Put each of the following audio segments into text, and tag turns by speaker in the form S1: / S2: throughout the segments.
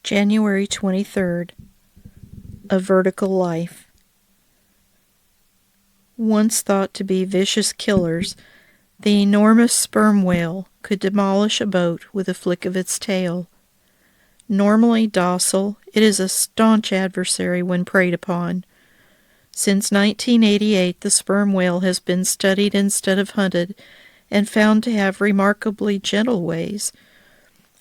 S1: January 23rd. A vertical life. Once thought to be vicious killers, the enormous sperm whale could demolish a boat with a flick of its tail. Normally docile, it is a staunch adversary when preyed upon. Since 1988, the sperm whale has been studied instead of hunted and found to have remarkably gentle ways.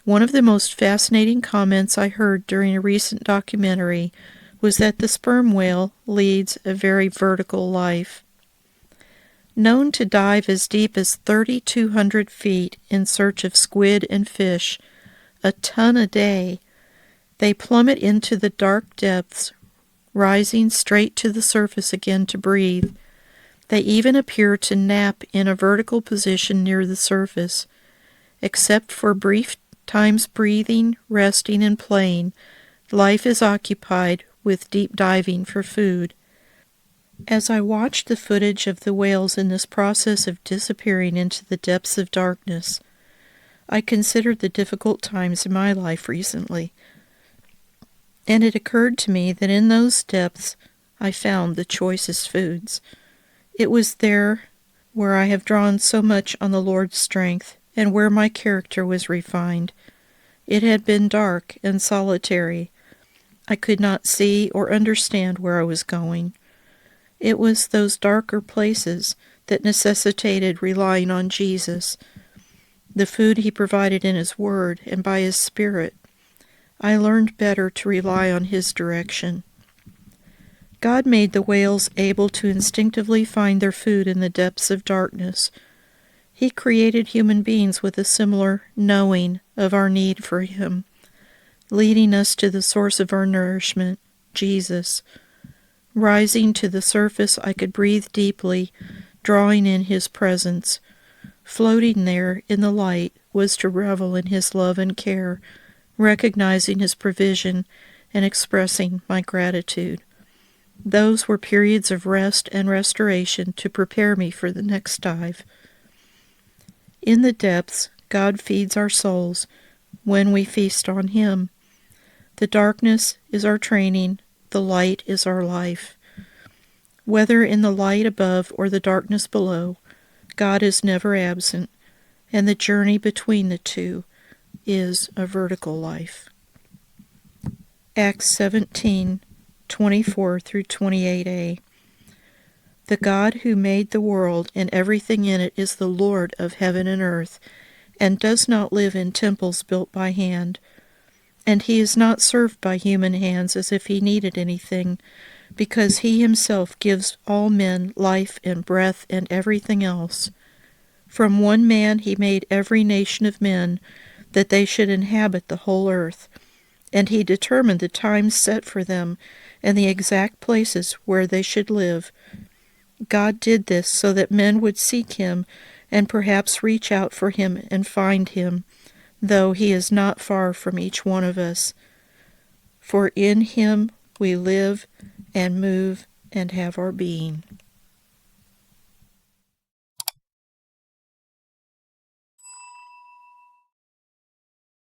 S1: One of the most fascinating comments I heard during a recent documentary was that the sperm whale leads a very vertical life. Known to dive as deep as 3,200 feet in search of squid and fish, a ton a day, they plummet into the dark depths, rising straight to the surface again to breathe. They even appear to nap in a vertical position near the surface. Except for brief times breathing, resting, and playing, life is occupied with deep diving for food. As I watched the footage of the whales in this process of disappearing into the depths of darkness, I considered the difficult times in my life recently, and it occurred to me that in those depths I found the choicest foods. It was there where I have drawn so much on the Lord's strength and where my character was refined. It had been dark and solitary. I could not see or understand where I was going. It was those darker places that necessitated relying on Jesus, the food he provided in his Word and by his Spirit. I learned better to rely on his direction. God made the whales able to instinctively find their food in the depths of darkness. He created human beings with a similar knowing of our need for him, leading us to the source of our nourishment, Jesus. Rising to the surface, I could breathe deeply, drawing in his presence. Floating there in the light was to revel in his love and care, recognizing his provision and expressing my gratitude. Those were periods of rest and restoration to prepare me for the next dive. In the depths, God feeds our souls when we feast on him. The darkness is our training, the light is our life. Whether in the light above or the darkness below, God is never absent, and the journey between the two is a vertical life. Acts 17:24 through 28a. The God who made the world and everything in it is the Lord of heaven and earth, and does not live in temples built by hand. And he is not served by human hands as if he needed anything, because he himself gives all men life and breath and everything else. From one man he made every nation of men, that they should inhabit the whole earth, and he determined the times set for them and the exact places where they should live. God did this so that men would seek him and perhaps reach out for him and find him, though he is not far from each one of us. For in him we live and move and have our being.